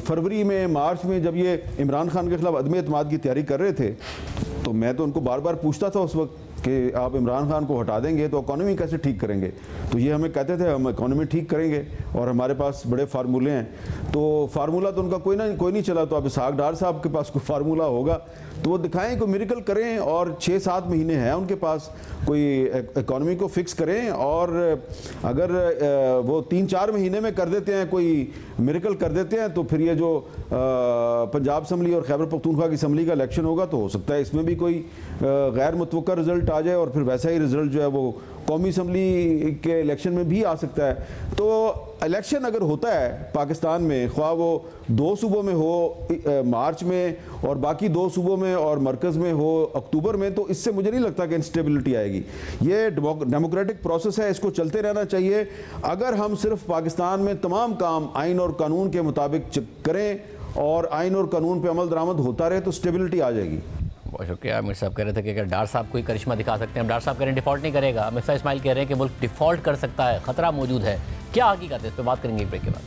फरवरी में मार्च में जब ये इमरान खान के खिलाफ अदम एतमाद की तैयारी कर रहे थे तो मैं तो उनको बार बार पूछता था उस वक्त कि आप इमरान खान को हटा देंगे तो इकॉनमी कैसे ठीक करेंगे? तो ये हमें कहते थे हम इकॉनमी ठीक करेंगे और हमारे पास बड़े फार्मूले हैं। तो फार्मूला तो उनका कोई नहीं चला। तो अब इसहाक डार साहब के पास कोई फार्मूला होगा तो वो दिखाएं, कोई मिरेकल करें और 6-7 महीने हैं उनके पास, कोई इकॉनमी को फिक्स करें। और अगर वो 3-4 महीने में कर देते हैं, कोई मिरेकल कर देते हैं तो फिर ये जो पंजाब असम्बली और खैबर पख्तूनख्वा की असम्बली का इलेक्शन होगा तो हो सकता है इसमें भी कोई गैर मुतवक्का रिजल्ट आ जाए और फिर वैसा ही रिजल्ट जो है वो कौमी असम्बली के इलेक्शन में भी आ सकता है। तो इलेक्शन अगर होता है पाकिस्तान में, ख्वाह वो 2 सूबों में हो मार्च में और बाकी 2 सूबों में और मरकज़ में हो अक्टूबर में, तो इससे मुझे नहीं लगता कि इंस्टेबिलिटी आएगी। ये डेमोक्रेटिक प्रोसेस है, इसको चलते रहना चाहिए। अगर हम सिर्फ पाकिस्तान में तमाम काम आइन और कानून के मुताबिक करें और आइन और कानून पर अमल दरामद होता रहे तो स्टेबिलिटी आ जाएगी। बहुत शुक्रिया। मिर्ज़ा साहब कह रहे थे कि अगर डार साहब कोई करिश्मा दिखा सकते हैं, डार साहब कह रहे हैं डिफ़ॉल्ट नहीं करेगा। मिर्ज़ा इस्माइल कह रहे हैं कि मुल्क डिफ़ॉल्ट कर सकता है, ख़तरा मौजूद है। क्या हकीकत है, इस पर बात करेंगे एक ब्रेक के बाद।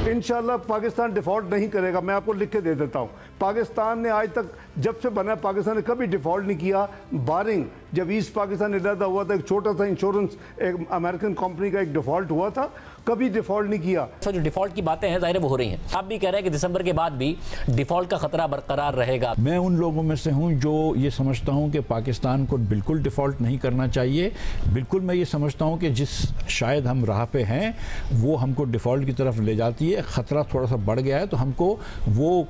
इंशाल्लाह पाकिस्तान डिफ़ॉल्ट नहीं करेगा। मैं आपको लिख के दे देता हूँ, पाकिस्तान ने आज तक जब से बना पाकिस्तान ने कभी डिफ़ॉल्ट नहीं किया, बारिंग जब ईस्ट पाकिस्तान इलाका हुआ था, एक छोटा सा इंश्योरेंस एक अमेरिकन कंपनी का एक डिफ़ॉल्ट हुआ था, कभी डिफ़ॉल्ट नहीं किया। तो जो डिफ़ॉल्ट की बातें हैं ज़ाहिर वो हो रही हैं, आप भी कह रहे हैं कि दिसंबर के बाद भी डिफ़ॉल्ट का खतरा बरकरार रहेगा। मैं उन लोगों में से हूं जो ये समझता हूं कि पाकिस्तान को बिल्कुल डिफ़ॉल्ट नहीं करना चाहिए। बिल्कुल मैं ये समझता हूं कि जिस शायद हम राह पे हैं वो हमको डिफ़ॉल्ट की तरफ ले जाती है। ख़तरा थोड़ा सा बढ़ गया है तो हमको वो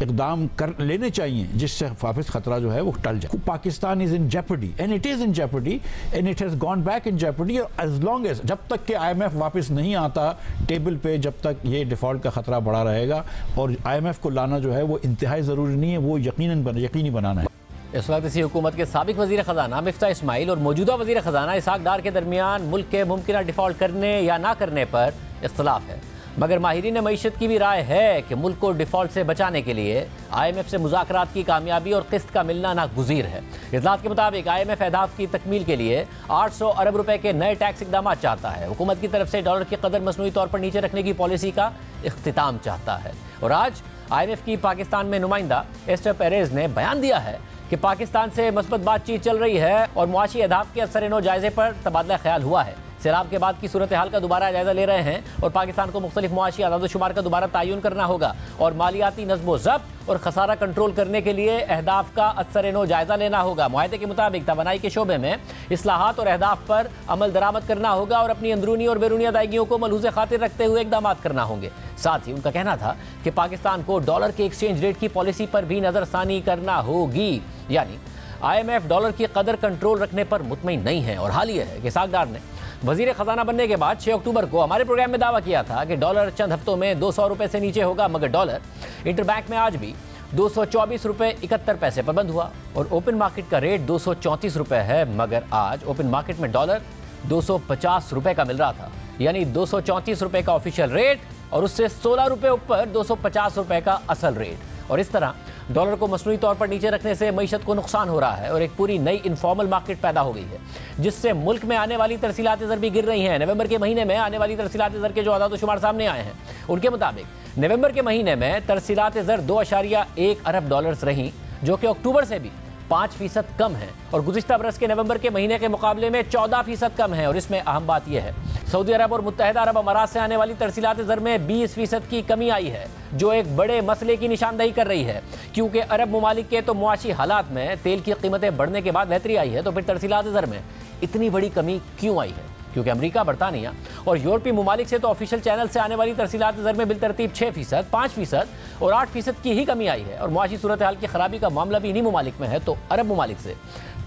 इकदाम कर लेने चाहिए जिससे वापस खतरा जो है वो टल जाए। Pakistan is in jeopardy and it is in jeopardy and it has gone back in jeopardy as long as जब तक कि IMF वापस नहीं आता टेबल पे, जब तक ये डिफ़ॉल्ट का खतरा बढ़ा रहेगा। और IMF को लाना जो है वो इंतहाई ज़रूरी नहीं है, वो यकीनी बनाना है। इस वक्त इसी हुकूमत के साबिक वज़ीर ख़जाना मिफ्ता इस्माइल और मौजूदा वज़ीर ख़जाना इसहाक डार के दरमियान मुल्क के मुमकिन डिफ़ॉल्ट करने या ना करने पर इख्तलाफ है, मगर माहिरीन मईशत की भी राय है कि मुल्क को डिफ़ॉल्ट से बचाने के लिए IMF से मुज़ाकरात की कामयाबी और किस्त का मिलना नागुज़ीर है। इजलास के मुताबिक IMF अहदाफ की तकमील के लिए 800 अरब रुपए के नए टैक्स इकदाम चाहता है। हुकूमत की तरफ से डॉलर की कदर मसनूई तौर पर नीचे रखने की पॉलिसी का इख्तिताम चाहता है। और आज IMF की पाकिस्तान में नुमाइंदा एस्टर पेरेज ने बयान दिया है कि पाकिस्तान से मस्बत बातचीत चल रही है और मुआशी अहदाफ के असर नो जायजे पर तबादला ख्याल हुआ है। सैलाब के बाद की सूरत हाल का दोबारा जायजा ले रहे हैं और पाकिस्तान को मुख्तलिफ मुआशी आदाद-ओ-शुमार का दोबारा तयन करना होगा और मालियाती नज़्म-ओ-ज़ब्त और खसारा कंट्रोल करने के लिए अहदाफ का असर नो जायजा लेना होगा। मुआहदे के मुताबिक तवानाई के शोबे में इस्लाहात और अहदाफ पर अमल दरामद करना होगा और अपनी अंदरूनी और बैरूनी अदायगियों को मलहूज़ खातिर रखते हुए इकदाम करना होंगे। साथ ही उनका कहना था कि पाकिस्तान को डॉलर के एक्सचेंज रेट की पॉलिसी पर भी नज़रसानी करना होगी, यानी IMF डॉलर की कदर कंट्रोल रखने पर मुतमईन नहीं है। और हाल ही है कि इसहाक डार ने वज़ीर ख़जाना बनने के बाद 6 अक्टूबर को हमारे प्रोग्राम में दावा किया था कि डॉलर चंद हफ्तों में 200 रुपये से नीचे होगा, मगर डॉलर इंटरबैंक में आज भी 224 रुपये 71 पैसे पर बंद हुआ और ओपन मार्केट का रेट 234 रुपये है, मगर आज ओपन मार्केट में डॉलर 250 रुपये का मिल रहा था, यानी 234 रुपये का ऑफिशियल रेट और उससे 16 रुपये ऊपर 250 रुपये का असल रेट। और इस तरह डॉलर को मसनूई तौर पर नीचे रखने से मईशत को नुकसान हो रहा है और एक पूरी नई इनफॉर्मल मार्केट पैदा हो गई है, जिससे मुल्क में आने वाली तरसीलात ज़र भी गिर रही हैं। नवंबर के महीने में आने वाली तरसीलात ज़र के जो आदाद-ओ-शुमार सामने आए हैं, उनके मुताबिक नवंबर के महीने में तरसीलात ज़र 2.1 अरब डॉलर्स रहीं, जो कि अक्टूबर से भी 5% कम है और गुज़िश्ता बरस के नवंबर के महीने के मुकाबले में 14% कम है। और इसमें अहम बात यह है, सऊदी अरब और मुत्तहिदा अरब अमारात से आने वाली तरसीलात ज़र में 20% की कमी आई है, जो एक बड़े मसले की निशानदही कर रही है, क्योंकि अरब ममालिक के तो मुआशी हालात में तेल की कीमतें बढ़ने के बाद बेहतरी आई है, तो फिर तरसीलात ज़र में इतनी बड़ी कमी क्यों आई है? क्योंकि अमेरिका, बरतानिया और यूरोपीय ममालिक से तो ऑफिशियल चैनल से आने वाली तरसीलात ज़र में बिलतरतीब 6%, 5% और 8% की ही कमी आई है। और मुआशी सूरत हाल की खराबी का मामला भी इन्हीं ममालिक में है, तो अरब ममालिक से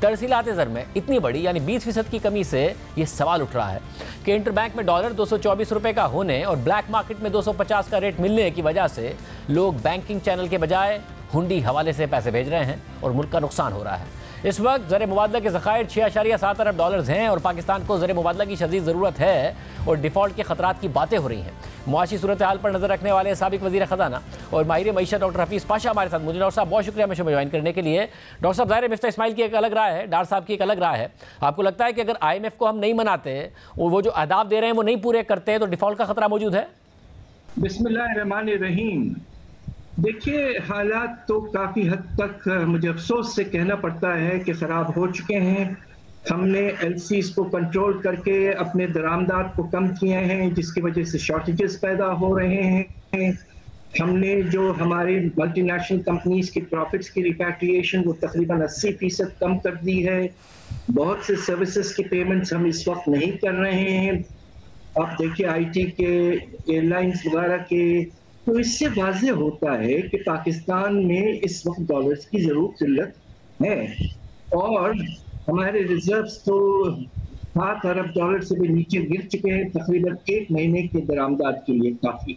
तरसीलात ज़र में इतनी बड़ी यानी 20% की कमी से ये सवाल उठ रहा है कि इंटरबैंक में डॉलर 224 रुपये का होने और ब्लैक मार्केट में 250 का रेट मिलने की वजह से लोग बैंकिंग चैनल के बजाय हुंडी हवाले से पैसे भेज रहे हैं और मुल्क का नुकसान हो रहा है। इस वक्त ज़र मुबादला के ज़खायर 6.7 अरब डॉलर्स हैं और पाकिस्तान को ज़र मुबादला की शदीद ज़रूरत है और डिफ़ॉल्ट के खतरात की बातें हो रही हैं। मुआशी सूरत हाल पर नज़र रखने वाले साबिक वज़ीर ख़जाना और माहिर मईशत डॉक्टर हफीज़ पाशा हमारे साथ। मुझे डॉक्टर साहब बहुत शुक्रिया हमें ज्वाइन करने के लिए। डॉक्टर साहब, ज़ाहिर मिफ्ता इस्माइल की एक अलग राय है, डार साहब की एक अलग राय है। आपको लगता है कि अगर IMF को हम नहीं मनाते, वो जो अहदाफ दे रहे हैं वो नहीं पूरे करते, तो डिफ़ॉल्ट का खतरा मौजूद है? बिस्मिल्लाहिर्रहमानिर्रहीम। देखिए, हालात तो काफ़ी हद तक मुझे अफसोस से कहना पड़ता है कि ख़राब हो चुके हैं। हमने LCs को कंट्रोल करके अपने दरामदात को कम किए हैं, जिसकी वजह से शॉर्टेजेस पैदा हो रहे हैं। हमने जो हमारे मल्टीनेशनल कंपनीज की प्रॉफिट्स की रिपैट्रिएशन वो तकरीबन 80% कम कर दी है। बहुत से सर्विसेज की पेमेंट्स हम इस वक्त नहीं कर रहे हैं। आप देखिए IT के, एयरलाइंस वगैरह के, तो इससे वाज़ेह होता है कि पाकिस्तान में इस वक्त डॉलर्स की ज़रूर किल्लत है और हमारे रिजर्व्स तो 7 अरब डॉलर से भी नीचे गिर चुके हैं, तकरीबन 1 महीने के दरामदाद के लिए काफ़ी।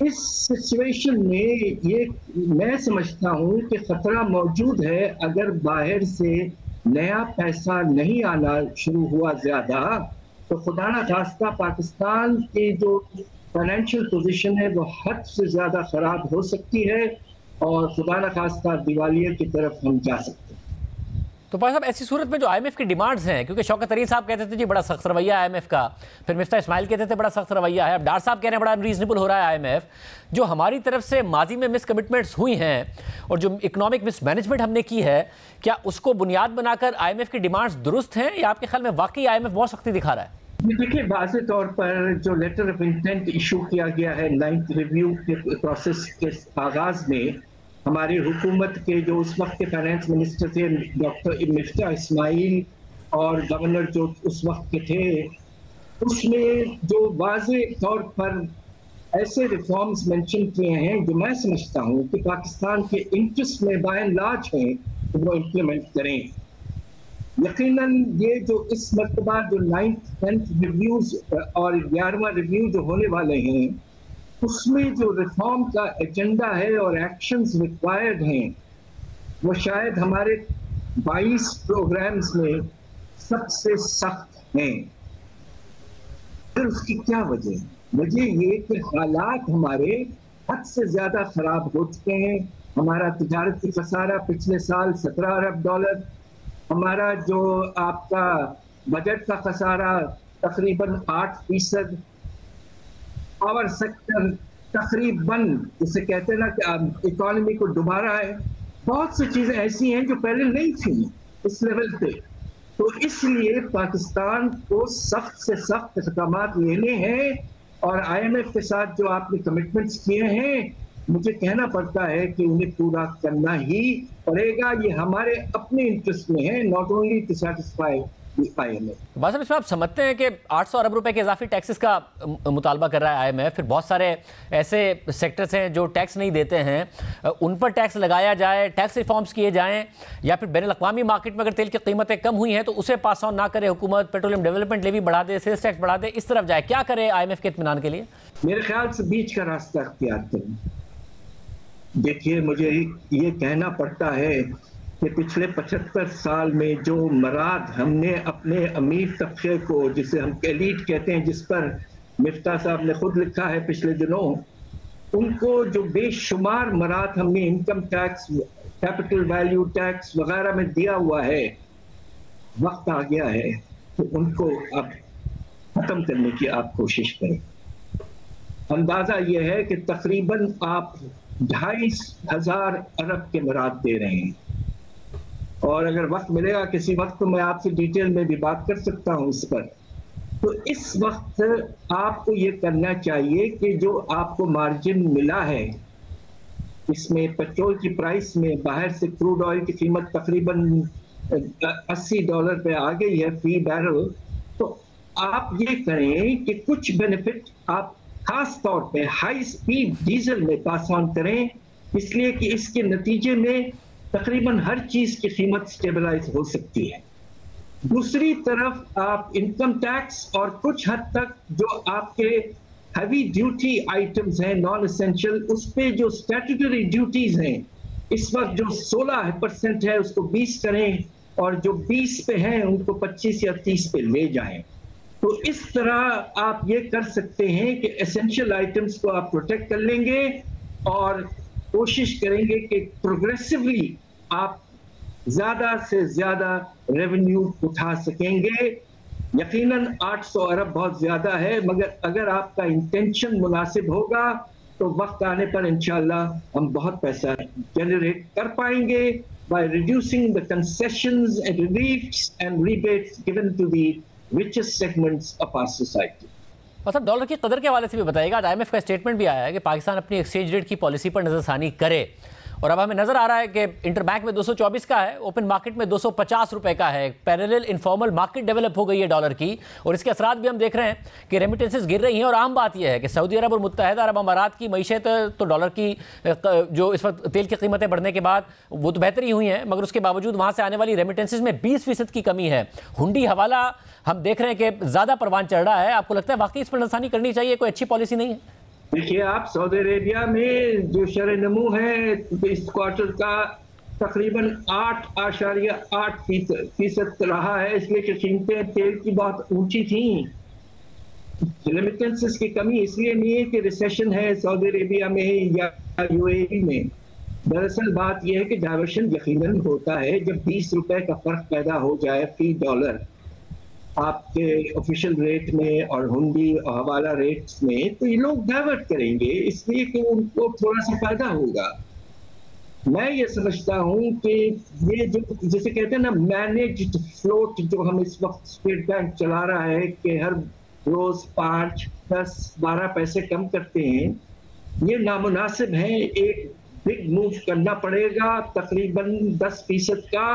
इस सिचुएशन में ये मैं समझता हूँ कि ख़तरा मौजूद है। अगर बाहर से नया पैसा नहीं आना शुरू हुआ ज़्यादा, तो खुदा न खास्ता पाकिस्तान की जो फाइनेंशियल पोजीशन है वो हद से ज़्यादा ख़राब हो सकती है और खुदा न खास्ता दिवालिया की तरफ हम जा सकते हैं। तो भाई साहब ऐसी सूरत में जो IMF की डिमांड्स हैं, क्योंकि शौकत तरीन साहब कहते थे जी बड़ा सख्त रवैया IMF का, फिर मिफ्ता इस्माइल कहते थे बड़ा सख्त रवैया है, अब डार साहब कह रहे हैं बड़ा अनरीजनेबल हो रहा है IMF, जो हमारी तरफ से माजी में मिस कमिटमेंट्स हुई हैं और जो इकोनॉमिक मिस मैनेजमेंट हमने की है, क्या उसको बुनियाद बनाकर IMF की डिमांड्स दुरुस्त हैं या आपके ख्याल में वाकई IMF बहुत सख्ती दिखा रहा है? देखिए, वाज़े तौर पर जो लेटर ऑफ इंटेंट इशू किया गया है 9th रिव्यू के प्रोसेस के आगाज में, हमारी हुकूमत के जो उस वक्त के फाइनेंस मिनिस्टर थे डॉक्टर मिफ्ता इस्माइल और गवर्नर जो उस वक्त के थे, उसमें जो वाज़े तौर पर ऐसे रिफॉर्म्स मेंशन किए हैं जो मैं समझता हूँ कि पाकिस्तान के इंटरेस्ट में बाय एंड लार्ज हैं, तो वो इम्प्लीमेंट करें। यकीनन ये जो इस मरतबा जो 9th 10th रिव्यूज और 11वां रिव्यू जो होने वाले हैं, उसमें जो रिफॉर्म का एजेंडा है और एक्शंस रिक्वायर्ड हैं, वो शायद हमारे 22 प्रोग्राम्स में सबसे सख्त हैं। फिर उसकी क्या वजह? वजह ये कि हालात हमारे हद से ज्यादा खराब हो चुके हैं। हमारा तिजारती खसारा पिछले साल 17 अरब डॉलर, हमारा जो आपका बजट का खसारा तकरीबन 8%, पावर सेक्टर तकरीबन जिसे कहते हैं ना कि इकोनॉमी को डुबा रहा है। बहुत सी चीजें ऐसी हैं जो पहले नहीं थी इस लेवल पे। तो इसलिए पाकिस्तान को सख्त से सख्त इक़दाम लेने हैं और IMF के साथ जो आपने कमिटमेंट्स किए हैं, मुझे कहना पड़ता है कि उन्हें पूरा करना ही पड़ेगा। ये हमारे अपने इंटरेस्ट में है, नॉट ओनली टू सेटिस्फाई बस अब इसमें आप समझते हैं कि 800 अरब रुपए के इजाफी टैक्सेस का मुतालबा कर रहा है IMF, फिर बहुत सारे ऐसे सेक्टर्स हैं जो टैक्स नहीं देते हैं, उन पर टैक्स लगाया जाए, टैक्स रिफॉर्म्स किए जाएं, या फिर बैनुल अक़वामी मार्केट में अगर तेल की कीमतें कम हुई हैं तो उसे पास ऑन ना करे हुकूमत, पेट्रोलियम डेवलपमेंट लेवी बढ़ा दे, सेल्स टैक्स बढ़ा दे, इस तरफ जाए। क्या करे IMF के इत्मीनान के लिए? मेरे ख्याल से बीच का रास्ता अख्तियार करें। देखिए, मुझे ये कहना पड़ता है कि पिछले 75 साल में जो मराद हमने अपने अमीर तबके को, जिसे हम एलीट कहते हैं, जिस पर मिफ्ता साहब ने खुद लिखा है पिछले दिनों, उनको जो बेशुमार मराद हमने income tax, capital value tax वगैरह में दिया हुआ है, वक्त आ गया है तो उनको अब खत्म करने की आप कोशिश करें। अंदाजा यह है कि तकरीबन आप 2,500 अरब के मराद दे रहे हैं, और अगर वक्त मिलेगा किसी वक्त तो मैं आपसे डिटेल में भी बात कर सकता हूं इस पर। तो इस वक्त आपको ये करना चाहिए कि जो आपको मार्जिन मिला है, इसमें पेट्रोल की प्राइस में बाहर से क्रूड ऑयल की कीमत तकरीबन $80 पे आ गई है फी बैरल, तो आप ये करें कि कुछ बेनिफिट आप खास तौर पे हाई स्पीड डीजल में पास ऑन करें, इसलिए कि इसके नतीजे में तकरीबन हर चीज की कीमत स्टेबलाइज हो सकती है। दूसरी तरफ आप इनकम टैक्स और कुछ हद तक जो आपके हैवी ड्यूटी आइटम्स हैं नॉन एसेंशियल, उस पे जो स्टैट्यूटरी ड्यूटीज हैं इस वक्त जो 16% है उसको 20 करें, और जो 20 पे हैं उनको 25 या 30 पे ले जाएं। तो इस तरह आप ये कर सकते हैं कि एसेंशियल आइटम्स को आप प्रोटेक्ट कर लेंगे और कोशिश करेंगे कि प्रोग्रेसिवली आप ज्यादा से ज्यादा रेवेन्यू उठा सकेंगे। यकीनन 800 अरब बहुत ज्यादा है, मगर अगर आपका इंटेंशन मुनासिब होगा तो वक्त आने पर इंशाल्लाह हम बहुत पैसा जनरेट कर पाएंगे by reducing the concessions and reliefs and rebates given to the richest segments of our society. मतलब डॉलर की कदर के हवाले से भी बताइएगा। आज IMF का स्टेटमेंट भी आया है कि पाकिस्तान अपनी एक्सचेंज रेट की पॉलिसी पर नजरसानी करे, और अब हमें नजर आ रहा है कि इंटरबैंक में 224 का है, ओपन मार्केट में 250 रुपए का है। पैरेलल इनफॉर्मल मार्केट डेवलप हो गई है डॉलर की, और इसके असरात भी हम देख रहे हैं कि रेमिटेंसेस गिर रही हैं। और आम बात यह है कि सऊदी अरब और मुत्तहदा अरब अमारात की मईशत तो डॉलर की जो इस वक्त तेल की कीमतें बढ़ने के बाद वो तो बेहतरी हुई हैं, मगर उसके बावजूद वहाँ से आने वाली रेमिटेंसेस में 20% की कमी है। हुंडी हवाला हम देख रहे हैं कि ज़्यादा परवान चढ़ रहा है। आपको लगता है वाकई इस पर नजरसानी करनी चाहिए, कोई अच्छी पॉलिसी नहीं है? देखिए, आप सऊदी अरेबिया में जो शरह-ए-नमू है इस क्वार्टर का तकरीबन 8.8% रहा है, इसलिए कि कीमतें तेल की बहुत ऊंची थी। रेमिटेंसेस की कमी इसलिए नहीं है कि रिसेशन है सऊदी अरेबिया में या UAE में, दरअसल बात यह है कि डाइवर्शन यकीनन होता है जब 20 रुपए का फर्क पैदा हो जाए फी डॉलर आपके ऑफिशियल रेट में और हुंडी और हवाला रेट्स में, तो ये लोग डाइवर्ट करेंगे इसलिए कि उनको थोड़ा सा फायदा होगा। मैं ये समझता हूँ कि ये जो जैसे कहते हैं ना मैनेज्ड फ्लोट जो हम इस वक्त स्टेट बैंक चला रहा है कि हर रोज 5, 10, 12 पैसे कम करते हैं, ये नामुनासिब है। एक बिग मूव करना पड़ेगा तकरीबन 10% का,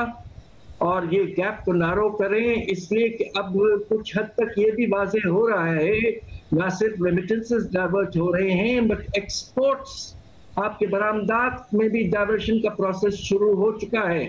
और ये गैप को नारो करें, इसलिए कि अब कुछ हद तक ये भी वाज़ेह हो रहा है ना सिर्फ रेमिटेंसेस डाइवर्ट हो रहे हैं बट एक्सपोर्ट्स आपके बरामदात में भी डाइवर्शन का प्रोसेस शुरू हो चुका है।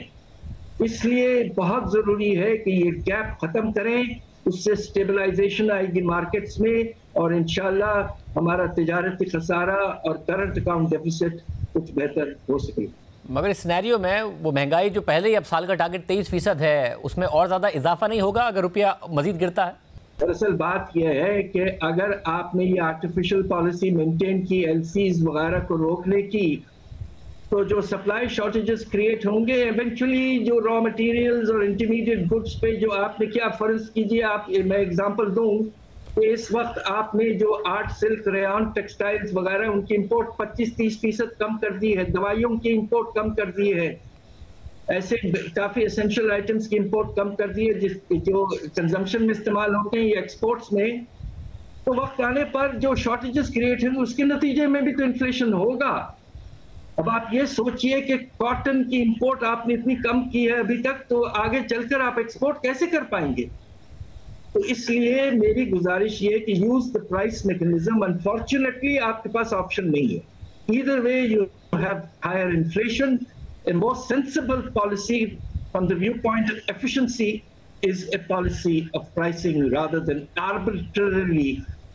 इसलिए बहुत ज़रूरी है कि ये गैप ख़त्म करें, उससे स्टेबलाइजेशन आएगी मार्केट्स में और इंशाल्लाह हमारा तिजारती खसारा और करंट अकाउंट डेफिसिट कुछ बेहतर हो सके। मगर इस सिनेरियो में वो महंगाई जो पहले ही अब साल का टारगेट 23% है, उसमें और ज़्यादा इजाफा नहीं होगा अगर रुपया मजीद गिरता है? दरअसल बात यह है कि अगर आपने ये आर्टिफिशियल पॉलिसी मेंटेन की एलसीज वगैरह को रोकने की, तो जो सप्लाई शॉर्टेजेस क्रिएट होंगे इवेंचुअली जो रॉ मटेरियल्स और इंटरमीडिएट गुड्स पे जो आपने क्या फर्ज कीजिए, आप मैं एग्जांपल दूं कि इस वक्त आपने जो आर्ट सिल्क रेयॉन टेक्सटाइल्स वगैरह उनकी इंपोर्ट 25-30% कम कर दी है, दवाइयों की इंपोर्ट कम कर दी है, ऐसे काफी एसेंशियल आइटम्स की इंपोर्ट कम कर दी है जिस जो कंजम्पशन में इस्तेमाल होते हैं ये एक्सपोर्ट्स में। तो वक्त आने पर जो शॉर्टेजेस क्रिएट होंगे उसके नतीजे में भी तो इन्फ्लेशन होगा। अब आप ये सोचिए कि कॉटन की इंपोर्ट आपने इतनी कम की है अभी तक, तो आगे चलकर आप एक्सपोर्ट कैसे कर पाएंगे? तो इसलिए मेरी गुजारिश ये कि use the price mechanism. Unfortunately आपके पास ऑप्शन नहीं है। Either way you have higher inflation. A more sensible policy from the viewpoint of efficiency is a policy of pricing rather than arbitrarily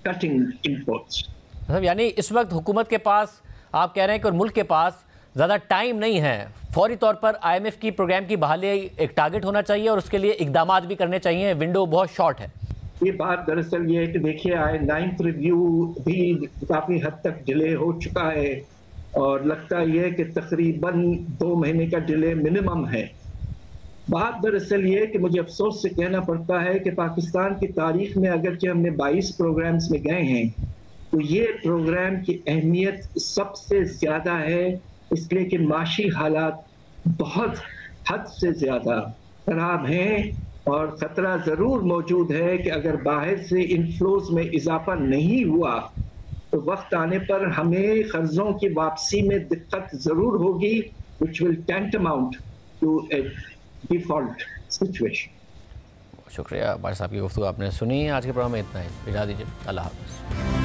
cutting imports. मतलब यानी इस वक्त हुकूमत के पास आप कह रहे हैं कि और मुल्क के पास ज़्यादा टाइम नहीं है, फौरी तौर पर IMF की प्रोग्राम की बहाली एक टारगेट होना चाहिए और उसके लिए इकदाम भी करने चाहिए, विंडो बहुत शॉर्ट है। ये बात दरअसल ये है कि देखिए 9th रिव्यू भी काफ़ी हद तक डिले हो चुका है और लगता यह है कि तकरीबन 2 महीने का डिले मिनिमम है। बात दरअसल ये है कि मुझे अफसोस से कहना पड़ता है कि पाकिस्तान की तारीख में अगरचे हमने 22 प्रोग्राम्स में गए हैं, तो ये प्रोग्राम की अहमियत सबसे ज़्यादा है, इसलिए कि माशी हालात बहुत हद से ज़्यादा खराब हैं और ख़तरा ज़रूर मौजूद है कि अगर बाहर से इनफ्लोज में इजाफा नहीं हुआ तो वक्त आने पर हमें कर्जों की वापसी में दिक्कत जरूर होगी, which will tantamount to a default situation। शुक्रिया भाई साहब की गुफ्तगू आपने सुनी। आज के प्रोग्राम में इतना ही, इजाज़त दीजिए, अल्लाह हाफ़िज़।